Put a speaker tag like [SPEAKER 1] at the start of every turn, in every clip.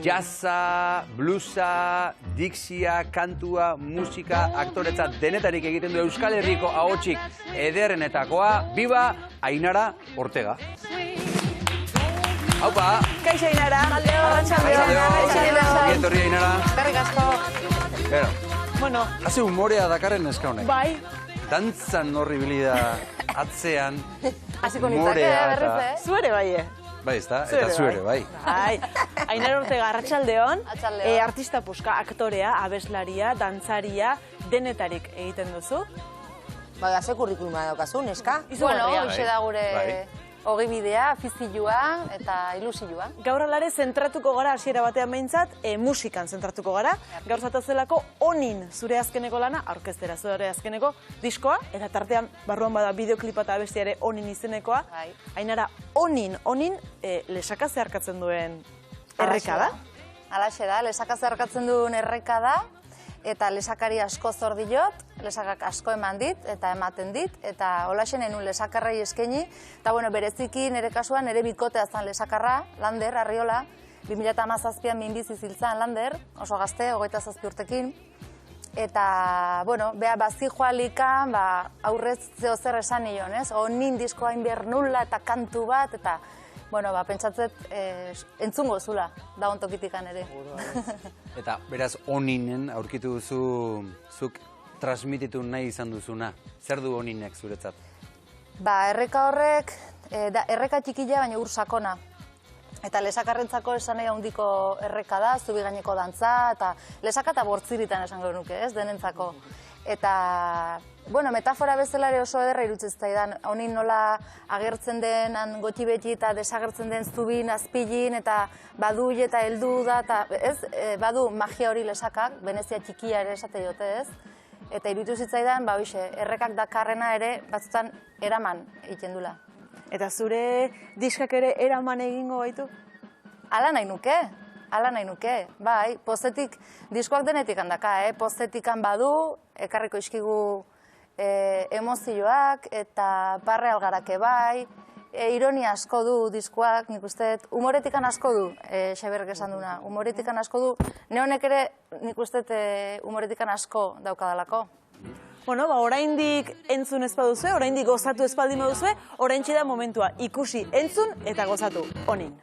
[SPEAKER 1] jazza, bluesa, dixia, kantua, musika, aktoretza denetarik egiten du Euskal Herriko ahotsik ederrenetakoa, biba Ainara Ortega. Haupa!
[SPEAKER 2] Kaixo Ainara!
[SPEAKER 1] Arratxaldeo! Etorri Ainara!
[SPEAKER 2] Eskerrik asko! Bueno...
[SPEAKER 1] Haze humorea dakarren neska honek.
[SPEAKER 2] Bai.
[SPEAKER 1] Dantzan horribilida atzean.
[SPEAKER 2] Hasiko nintzake, berriz, Zuere bai,
[SPEAKER 1] Bai, ez da? Eta zuere, bai.
[SPEAKER 2] Ainara Ortega, arratsaldeon. Artista puska, aktorea, abeslaria, dantzaria, denetarik egiten duzu.
[SPEAKER 3] Bai, ze kurrikuluma daukazu, neska?
[SPEAKER 4] Bueno, hoxe da gure ogibidea, afizioa eta ilusioa.
[SPEAKER 2] Gaur alare zentratuko gara, hasiera batean behintzat, musikan zentratuko gara. Gaur zatozelako Onin zure azkeneko lana, aurkeztera zure azkeneko diskoa, eta tartean barruan bada bideoklipa eta abestiare Onin izenekoa. Ainara, Onin lesaka zeharkatzen duen erreka da?
[SPEAKER 4] Halaxe da, lesaka zeharkatzen duen erreka da, eta lesakari asko zor diot, lesakak asko eman dit, eta ematen dit, eta holaxen enun lesakarrai eskaini, eta bueno, bereziki nire kasuan, nire bikotea zan lesakarra, Lander, Arriola, 2017an minbizi ziltzan Lander, oso gazte, 27 urtekin, eta, bueno, beha bazi joalikan, aurrez zeo zer esan nion, ez? Onin diskoa inbier nula eta kantu bat, eta, bueno, pentsatzet entzungo zula, da ontokitikan ere.
[SPEAKER 1] Eta, beraz, Oninen aurkitu duzu, zuk transmititu nahi izan duzuna. Zer du Oninek zuretzat?
[SPEAKER 4] Erreka horrek, erreka txikila, baina ur sakona. Eta lesakarrentzako esan nahi handiko erreka da, zubi gaineko dantza, eta lesaka eta bortziritan esango nuke, ez, denentzako. Eta, bueno, metafora bezalare oso ederra irutzen zaidan, Onin nola agertzen den goti beti eta desagertzen den zubin, azpilin, eta badu eta heldu da, eta ez, badu magia hori lesakak, Venezia txikia ere esate diote, ez? Eta iruditu zitzaidan, errekak dakarrena ere batzutan eraman egiten dula.
[SPEAKER 2] Eta zure diskak ere eraman egingo baitu?
[SPEAKER 4] Hala nahi nuke, bai, postetik, diskoak denetik handaka, postetikan badu, ekarriko iskigu emozioak eta parre algarake bai, ironia asko du diskoak, nik uste, humoretikan asko du, Xaberrek esan duna, humoretikan asko du, neonek ere nik uste humoretikan asko daukadalako.
[SPEAKER 2] Bueno, oraindik entzun ez baduzue, oraindik gozatu ez baldin baduzue, oraintxe da momentua ikusi, entzun eta gozatu, Onin.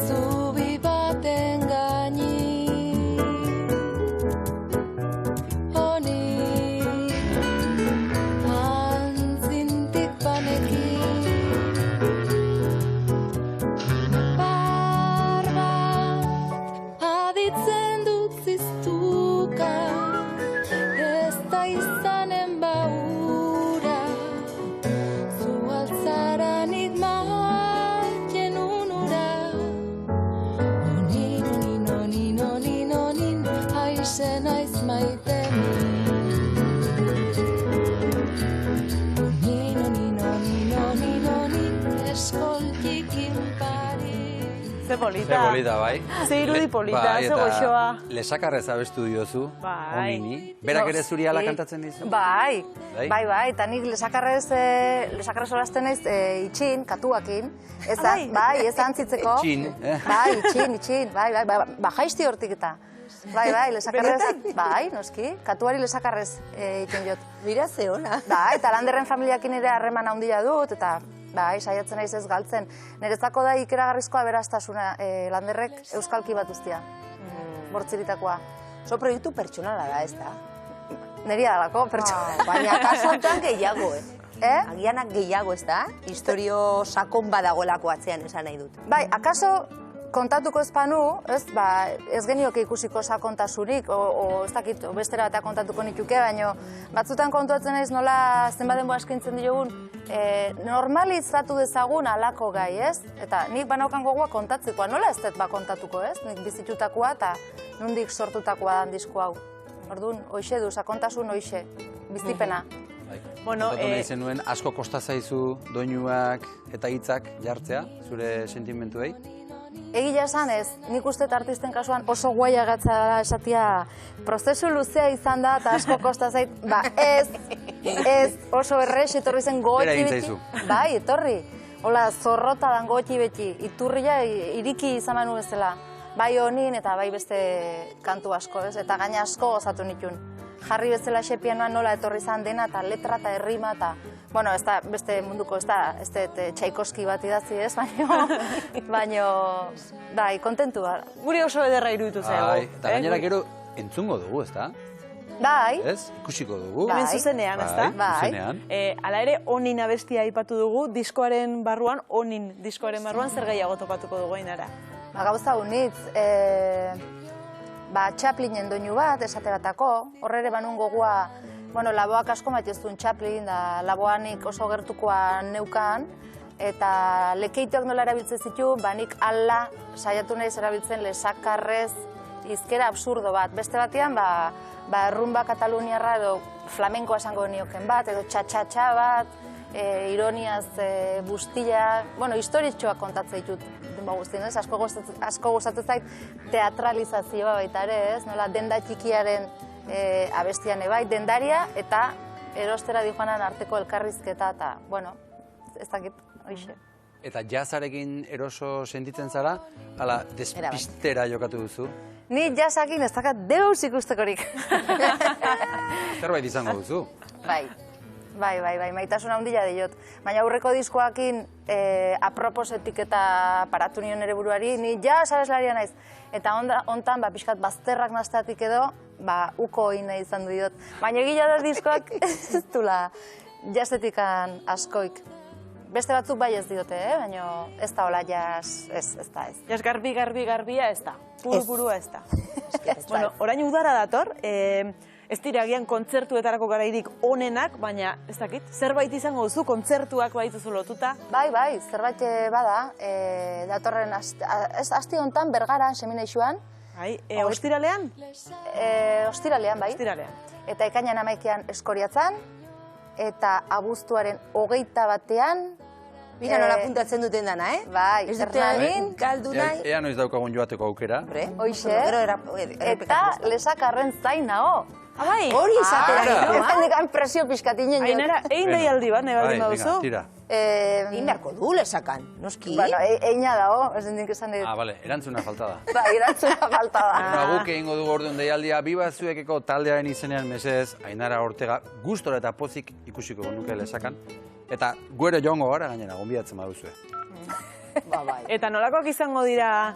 [SPEAKER 5] Zubi baten gaini, Onin, antzintik banekin, barba aditzen dut ziztuka, ez da izanen baura, zu altzaranik maiten unura. Onin, aize naiz maite Onin, eskoltikin pari.
[SPEAKER 2] Ze polita.
[SPEAKER 1] Ze polita, bai.
[SPEAKER 2] Ze irudi polita, ze goxoa.
[SPEAKER 1] Lesakarrez abestu diozu, Onini. Berak ere zuri ala kantatzen dizu?
[SPEAKER 4] Bai, eta nik lesakarrez olasten naiz itxin, katuakin. Bai, ez antzitzeko.
[SPEAKER 1] Itxin,
[SPEAKER 4] Bai, itxin, bai, jaizti hortik eta. Bai, lesakarrez, bai, noski, katuari lesakarrez itxin jot.
[SPEAKER 3] Mira ze ona.
[SPEAKER 4] Bai, eta Landerren familiakin ere harreman handia dut, eta bai, saiatzen naiz ez galtzen. Nerezako da ikeragarrizko aberastasuna Landerrek euskalki bat ustia, bortziritakoa.
[SPEAKER 3] Oso proiektu pertsonala da, ez da?
[SPEAKER 4] Neria dalako, pertsonala.
[SPEAKER 3] Baina kasotan gehiago, Agianak gehiago, ez da? Historio sakon badagoelako atzean esan nahi dut.
[SPEAKER 4] Bai, akaso kontatuko ez panu, ez genioke ikusiko sakontasunik, ez dakit, bestera eta kontatuko nituke, baina batzutan kontuatzen naiz nola zenbaden boa eskintzen diogun, normalizatu dezagun alako gai, ez? Eta nik banaukan gogoa kontatzekoa, nola ez dut kontatuko, ez? Nik bizitutakoa eta nondik sortutakoa dan disko hau. Orduan, hoxe du, sakontasun hoxe, bizipena.
[SPEAKER 1] Kontatu nahi zenuen, asko kosta zaizu doinuak eta hitzak jartzea, zure sentimentuei?
[SPEAKER 4] Egia esan ez, nik uste artisten kasuan oso guai agatza da esatia prozesu luzea izan da eta asko kosta zait, ez, oso errex etorri zen goetibiki.
[SPEAKER 1] Bera egin zaizu.
[SPEAKER 4] Bai, etorri. Hola, zorrota dan goti beti, iturria iriki izan manu bezala. Bai honin eta bai beste kantu asko, ez? Eta gaina asko gozatu nituen. Jarri bezala pianoan nola etorri izan dena eta letra eta errima eta... Bueno, ez da beste munduko, ez da Tchaikovsky bat idatzi, ez? Baina, bai, kontentu da.
[SPEAKER 2] Guri oso ederra iruditu zaigu.
[SPEAKER 1] Bai, eta gainera gero entzungo dugu, ez da?
[SPEAKER 4] Bai.
[SPEAKER 1] Ez? Ikusiko dugu.
[SPEAKER 2] Hemen zuzenean, ez da?
[SPEAKER 4] Bai.
[SPEAKER 1] Zuzenean.
[SPEAKER 2] Hala ere, Onin abestia aipatu dugu, diskoaren barruan, Onin diskoaren barruan zer gehiago topatuko dugu Ainara?
[SPEAKER 4] Gauza unitz, Chaplinen doinu bat, esate batako, horre ere banun gogua, bueno, laboak asko maiteztun Chaplin, da laboanik oso gertukoa neukan, eta lekeituak nola erabiltzen zitu, banik ala saiatu nahiz erabiltzen lesakarrez izkera absurdo bat. Beste batean, rumba kataluniarra edo flamenkoa esango nioken bat, edo txa-txa-txa bat, ironiaz bustila, bueno, historitxoak kontatzen ditut guztien, ez? Asko gustatzen zait teatralizazioa baita ere, ez? Nola denda txikiaren abestian ebai, dendaria eta erostera dijoanan arteko elkarrizketa eta, bueno, ez dakit, hoxe.
[SPEAKER 1] Eta jazzarekin eroso sentitzen zara, ala despistera jokatu duzu?
[SPEAKER 4] Ni jazzakin ez dakat deus ikustekorik.
[SPEAKER 1] Zerbait izango duzu?
[SPEAKER 4] Bai, maitasun handia diot. Baina aurreko diskoakin aproposetik eta paratu nion ere buruari, ni jazz abeslaria naiz. Eta hontan, pixkat bazterrak nazteatik edo, uko hori nahi izan diot. Baina egila da diskoak ez dula jazzetikan askoik. Beste batzuk bai ez diote, baina ez da hola jazz, ez da ez.
[SPEAKER 2] Jazz garbia ez da, burua ez da. Bueno, orain udara dator, ez dira agian kontzertuetarako garairik onenak, baina ez dakit, zerbait izango duzu, kontzertuak baituzu lotuta?
[SPEAKER 4] Bai, zerbait bada, datorren asti honetan Bergaran, Semineixuan.
[SPEAKER 2] Bai, ostiralean?
[SPEAKER 4] Ostiralean, bai.
[SPEAKER 2] Ostiralean.
[SPEAKER 4] Eta ekainan 11an Eskoriatzan, eta abuztuaren 21an...
[SPEAKER 3] Mira nola puntatzen duten dana, eh?
[SPEAKER 4] Bai,
[SPEAKER 3] Hernanin, galdu nahi.
[SPEAKER 1] Ea noiz daukagun joateko aukera.
[SPEAKER 4] Hoixe, eta Lesakarren zain nao.
[SPEAKER 2] Bai,
[SPEAKER 3] Hori izatera.
[SPEAKER 4] Handikan presio pixkatinen jok.
[SPEAKER 2] Ainara, egin nahi aldi bat, nahi baldin baduzu?
[SPEAKER 1] Tira.
[SPEAKER 3] Egin beharko du Lesakan, noski.
[SPEAKER 4] Bueno, eina dago, ez dindik esan dit.
[SPEAKER 1] Bale, erantzuna falta da.
[SPEAKER 4] Bai, erantzuna falta da.
[SPEAKER 1] Guk egingo dugu orduan deialdia, Biba Zuekeko taldearen izenean mesedez, Ainara Ortega gustora eta pozik ikusiko nuke Lesakan. Eta guere joango gara gainera, gonbidatzen baduzue.
[SPEAKER 3] Bai.
[SPEAKER 2] Eta nolakoak izango dira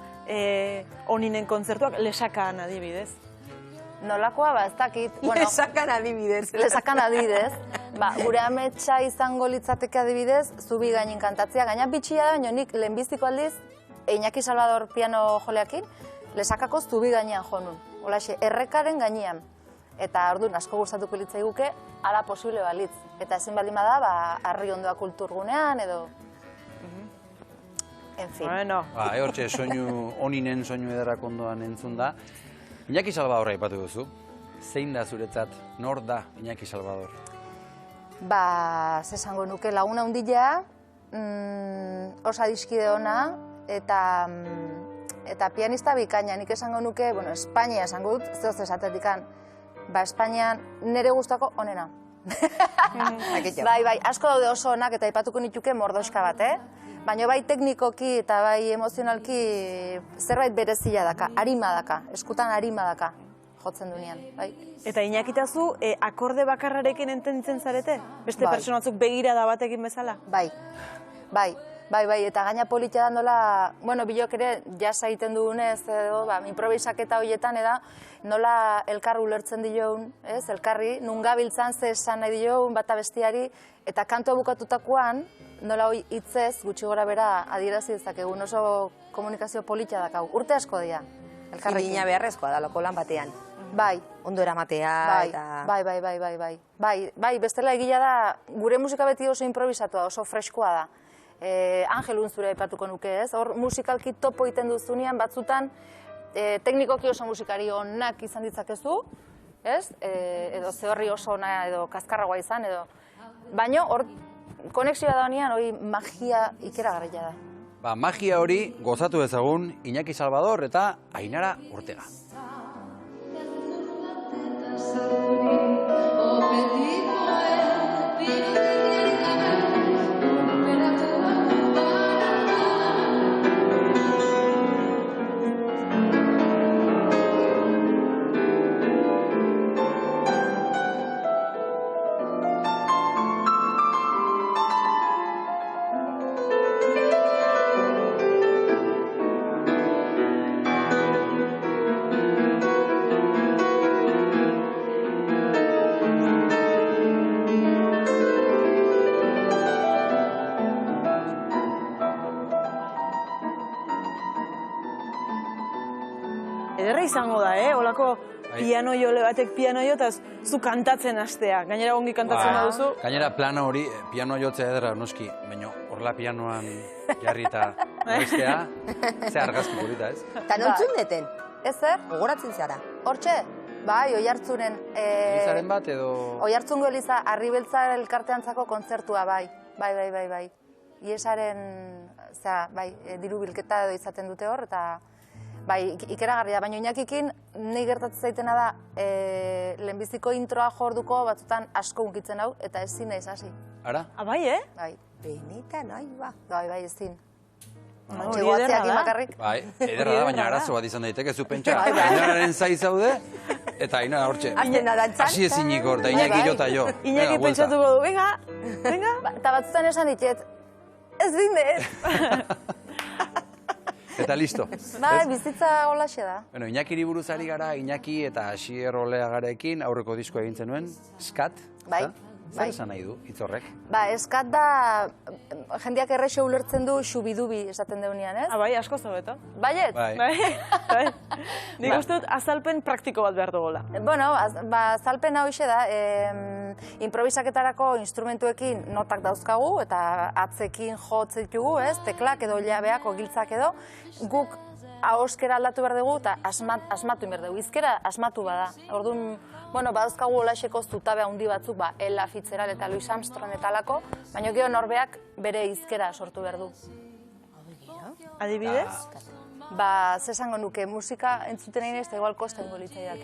[SPEAKER 2] Oninen kontzertuak Lesakan adibidez?
[SPEAKER 4] Nolakoa, ez dakit.
[SPEAKER 3] Lesakan adibidez.
[SPEAKER 4] Lesakan adibidez. Gure ametsa izango litzateke adibidez, Zubi gainin kantatzea. Gaina bitxia da, baina nik lehenbiziko aldiz, Iñaki Salvador piano joleakin, Lesakako Zubi gainean jonun. Holaxe, errekaren gainean. Eta orduan asko gustatuko litzaiguke, ala posible balitz. Eta ezin baldin bada, Arri Ondoa kulturgunean edo... En fin.
[SPEAKER 2] Bueno.
[SPEAKER 1] Hortxe, Oninen soinu ederrak ondoan entzun da. Iñaki Salvadorra aipatu duzu. Zein da zuretzat, nor da Iñaki Salvador?
[SPEAKER 4] Zesango nuke laguna hundila, osa diskide ona, eta pianista bikaina. Nik esango nuke, Espainia esango dut, zehoz esatetikan, Espainian nire gustako onena. Bai, asko daude oso onak eta aipatuko nituke mordoska bat, Baina bai teknikoki eta bai emozionalki zerbait berezia daka, arima daka, eskutan arima daka, jotzen dunean, bai.
[SPEAKER 2] Eta Iñakitazu, akorde bakarrarekin entenditzen zarete? Beste pertsonatzuk begirada batekin bezala?
[SPEAKER 4] Bai, eta gaina politia da nola, bilok ere jazz egiten dugunez, improvisaketa horietan, nola elkar ulertzen diogun, elkarri, nun gabiltzan ze esan nahi diogun bata bestiari, eta kantua bukatutakoan, nola hoi hitzez, gutxi gora bera adierazi dezakegun, oso komunikazio politia dakau. Urte asko dira, elkarrekin.
[SPEAKER 3] Zirina beharrezkoa da, loko lan batean.
[SPEAKER 4] Bai.
[SPEAKER 3] Ondo eramatea eta...
[SPEAKER 4] Bai, bestela egila da, gure musika beti oso improvisatua, oso freskoa da. Angelun zure aipatuko nuke, ez? Hor musikalki topo egiten duzunean, batzutan, teknikoki oso musikari onak izan ditzakezu, ez? Edo zehorri oso ona edo kaskarragoa izan, edo... Baina hor, konexioa da honean, hori magia ikeragarria da.
[SPEAKER 1] Magia hori gozatu ezagun Iñaki Salvador eta Ainara Ortega.
[SPEAKER 5] Betiko
[SPEAKER 2] ederra izango da, Olako piano jole batek piano jo, eta zu kantatzen hastea. Gainera ongi kantatzen baduzu.
[SPEAKER 1] Gainera plano hori, piano jotzea ederra noski, baina horrela pianoan jarri eta bestea, ze argazki polita, ez?
[SPEAKER 3] Eta nontzun deten?
[SPEAKER 4] Ez zer?
[SPEAKER 3] Gogoratzen zara?
[SPEAKER 4] Hortxe? Bai, Oiartzunen.
[SPEAKER 1] Elizaren bat edo...
[SPEAKER 4] Oiartzungo Eliza, Arribeltza elkarteantzako kontzertua, bai. Bai. Iesaren, diru bilketa edo izaten dute hor, eta bai, ikeragarria, baina Iñakikin nahi gertatzen zaitena da, lehenbiziko introa jorduko batzutan asko unkitzen hau, eta ezin naiz hasi.
[SPEAKER 1] Ara?
[SPEAKER 2] Bai,
[SPEAKER 4] Bai.
[SPEAKER 3] Benetan, ba.
[SPEAKER 4] Bai, ezin.
[SPEAKER 2] Hori ederra da.
[SPEAKER 4] Bakarrik.
[SPEAKER 1] Bai, ederra da, baina arazo bat izan daiteke, zu pentsa, Ainararen zai zaude, eta Ainara hortxe.
[SPEAKER 3] Azten adantzan.
[SPEAKER 1] Hasi ezinik hor, da Iñaki jota jo.
[SPEAKER 2] Iñaki pentsatuko du, venga.
[SPEAKER 4] Eta batzutan esan ditet, ez dinez.
[SPEAKER 1] Eta listo.
[SPEAKER 4] Bai, bizitza holaxe da.
[SPEAKER 1] Bueno, Iñakiri buruz ari gara, Iñaki eta Asier Oleagarekin aurreko disko egin zenuen, Skat.
[SPEAKER 4] Bai.
[SPEAKER 1] Zer esan nahi du, hitz horrek?
[SPEAKER 4] Eskat da, jendeak errexo ulertzen du xubidubi esaten deunean, ez?
[SPEAKER 2] Bai, asko zobeto.
[SPEAKER 4] Baiet?
[SPEAKER 1] Bai.
[SPEAKER 2] Nik uste dut azalpen praktiko bat behar dugola.
[SPEAKER 4] Bueno, azalpen hau da, improvisaketarako instrumentuekin notak dauzkagu, eta atzekin jotzen ditugu, ez? Teklak edo jabeak, ogiltzak edo, guk ahoskera aldatu behar dugu, eta asmatu behar dugu. Izkera asmatu bada. Orduan, badauzkagu olaxeko zutabe handi batzuk, Ella Fitzgerald eta Louis Armstrong eta alako, baina gero norbeak bere izkera sortu behar du.
[SPEAKER 2] Adibidez?
[SPEAKER 4] Zesango nuke, musika entzuten egin ez, eta igual kosta ingo litzaidak,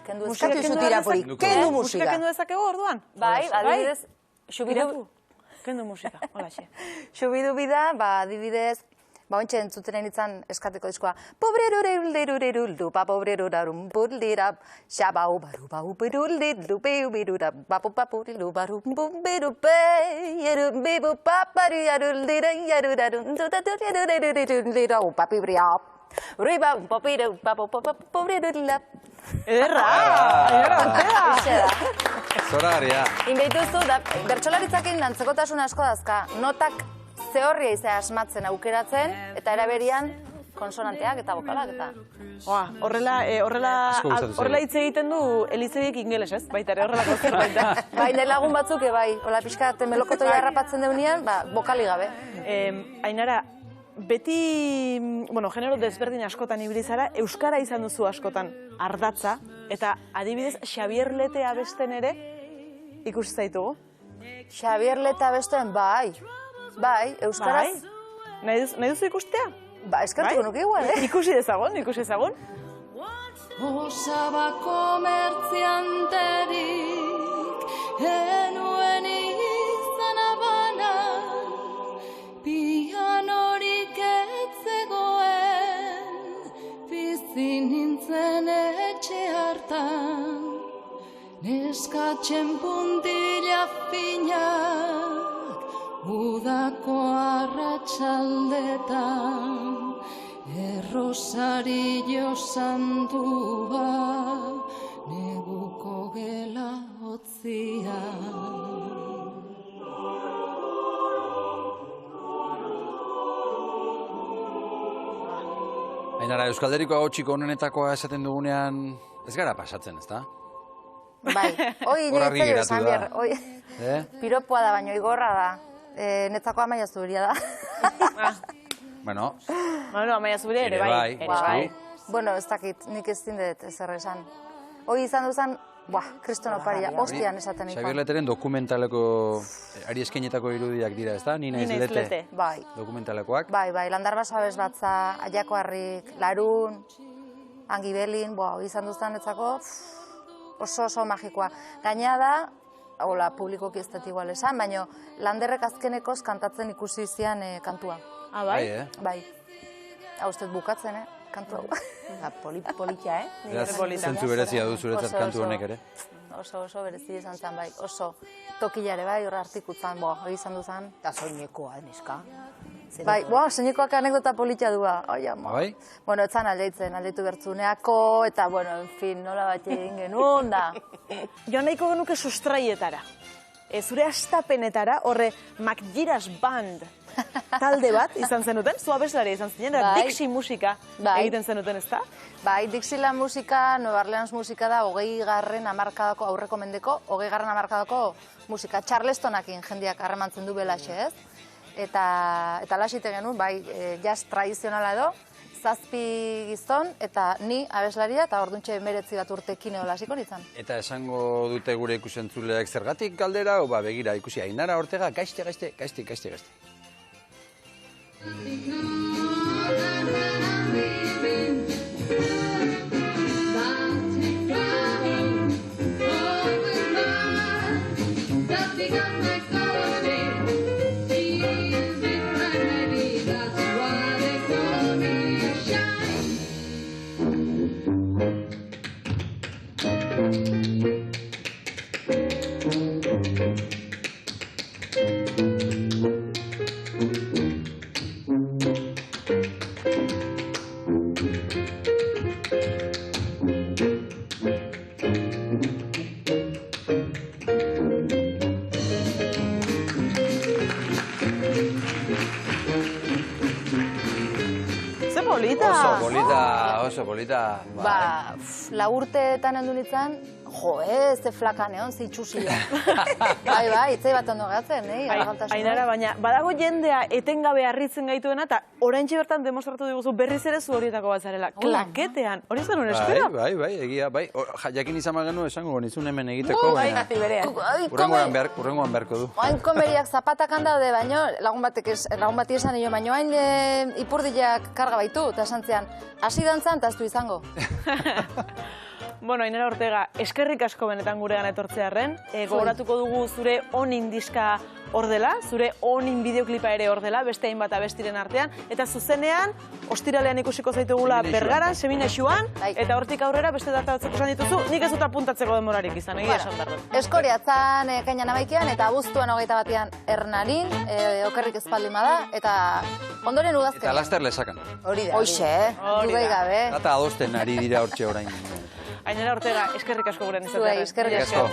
[SPEAKER 4] Kendu
[SPEAKER 3] Muskatu zutira porik, kendu musika.
[SPEAKER 2] Musika kendu dezakegu orduan?
[SPEAKER 4] Bai, adibidez,
[SPEAKER 2] Kendu musika, holaxe.
[SPEAKER 4] Xubidubi da, adibidez, ointxe entzuten egin itzan eskateko diskoa. Pobrerurerulderureruldu, pobrerurarumburlirab, xabau barubau beruldirlu, beubirurab, papupapurilu, barumbumbirube, yerumbibu paparu yaruldiren yarurarundudadurerureruldirau, papibriab, riba, papiru, papupapapurirulab.
[SPEAKER 2] Ederra!
[SPEAKER 1] Zoragarria.
[SPEAKER 4] Inbeituzu, bertxolaritzakin antzekotasun asko dazka, notak zehorria izea asmatzen aukeratzen, eta eraberian konsonanteak eta bokalak eta...
[SPEAKER 2] Horrela hitz egiten du Elizebiek ingeles, ez? Baita ere, horrelako zerbait da.
[SPEAKER 4] Bai, nire lagun batzuk, hola pixka melokotoia harrapatzen deunean, bokali gabe.
[SPEAKER 2] Ainara, beti, genero desberdin askotan ibili zara, euskara izan duzu askotan ardatza, eta adibidez, Xabier Lete abesten ere ikusi zaitugu.
[SPEAKER 4] Xabier Lete abesten, bai, euskaraz.
[SPEAKER 2] Nahi duzu ikustea?
[SPEAKER 4] Eskertuko nuke igual,
[SPEAKER 2] Ikusi dezagun.
[SPEAKER 5] Osaba komertzianterik enuen izan abana, pianorik etzegoen, bizi nintzen etxe hartan, neskatzen puntila finak, udako arratsaldetan, errosario santua, neguko gela hotzia.
[SPEAKER 1] Ainara, Euskalderiko ahotsiko onenetakoa esaten dugunean, ez gara pasatzen, ezta?
[SPEAKER 4] Bai, hoi nintzen esan behar, piropoa da, baina igorra da. Netzako Amaia Zubiria da.
[SPEAKER 1] Bueno,
[SPEAKER 2] Amaia Zubiria ere bai.
[SPEAKER 4] Bueno, ez dakit, nik ez dindet ezer esan. Hoi izan duzan, kristono paria, hostian esaten ikon.
[SPEAKER 1] Xabier Leteren dokumentaleko, ari eskenetako irudiak dira, ez da? Ni naiz Lete.
[SPEAKER 4] Bai.
[SPEAKER 1] Dokumentalekoak.
[SPEAKER 4] Bai, Landarbaso Abesbatza, Aiako Harrik, Larun, Angibelin, hoi izan duzan netzako, oso magikoa. Gainea da, hola, publikoki ez dut igual esan, baina Landerrek azkenekoz kantatzen ikusi zian kantua.
[SPEAKER 2] Bai?
[SPEAKER 4] Bai. Hau ez dut bukatzen, kantu hau.
[SPEAKER 3] Politia,
[SPEAKER 1] Zentzu berezia du zuretzat kantu honek ere.
[SPEAKER 4] Oso berezi izan zen, bai. Oso tokilare, bai, horra artikutzen, hori izan duzan.
[SPEAKER 3] Eta soinekoa, neska.
[SPEAKER 4] Bai, soinekoak anekdota politia dua.
[SPEAKER 1] Bai?
[SPEAKER 4] Bueno, etzan aldeitu bertzuneako, eta, en fin, nola bat egin genuen, da.
[SPEAKER 2] Joan nahiko genuke sustraietara. zure astapenetara, horre McGiras Band talde bat izan zenuten, zu abeslaria izan zinen, Dixie musika egiten zenuten, ez da?
[SPEAKER 4] Bai, Dixieland musika, Nueva Orleans musika da, 20. hamarkadako, aurreko mendeko, 20. hamarkadako musika. Charlestonakin jendeak harremantzen du belaxe, ez? Eta lasite genuen, bai, jazz tradizionala edo, 7 gizon, eta ni abeslaria, eta orduntxe 19 urtekin edo lasiko nintzen.
[SPEAKER 1] Eta esango dute gure ikusentzuleak zergatik galdera, o begira, ikusi, Ainara Ortega, gaizte. Oso polita.
[SPEAKER 4] Ba, 4 urteetan heldu nintzen, ze flakan egon, ze itxusia. Bai, itzai bat ondo gatzen,
[SPEAKER 2] Ainara, baina badago jendea etengabe harritzen gaituena, eta oraintxe bertan demostratu diguzu berriz ere zu horietako bat zarela. Klaketean, hori zenun espero?
[SPEAKER 1] Bai, egia, bai. Jakin izan magenu esango nizun hemen egiteko, baina urrengoan beharko du.
[SPEAKER 4] Hain komeriak zapatakan daude, baino, lagun bati esan nio, baino hain ipurdiak karga baitu, eta esan zean, hasi dantzan, eta ez du izango.
[SPEAKER 2] Bueno, Ainara Ortega, eskerrik asko benetan guregan etortzearren. Gogoratuko dugu zure onin diska hor dela, zure onin bideoklipa ere hor dela, beste hainbat abestiren artean. Eta zuzenean, ostiralean ikusiko zaitugula Bergaran, Seminexuan, eta hortik aurrera beste data batzuk esan dituzu, nik ez dut apuntatzeko denborarik izan, egia esan behar dut.
[SPEAKER 4] Eskoriatzan ekainan amaikian, eta abuztuan 21 Hernarin, okerrik espaldin bada, eta ondoren udazken.
[SPEAKER 1] Eta laster lesakan.
[SPEAKER 3] Hori da.
[SPEAKER 4] Hoxe, dudai gabe.
[SPEAKER 1] Eta adosten ari dira hortxe orain.
[SPEAKER 2] Ainara Ortega, eskerrik asko gurean izatearen.
[SPEAKER 4] Eskerrik asko.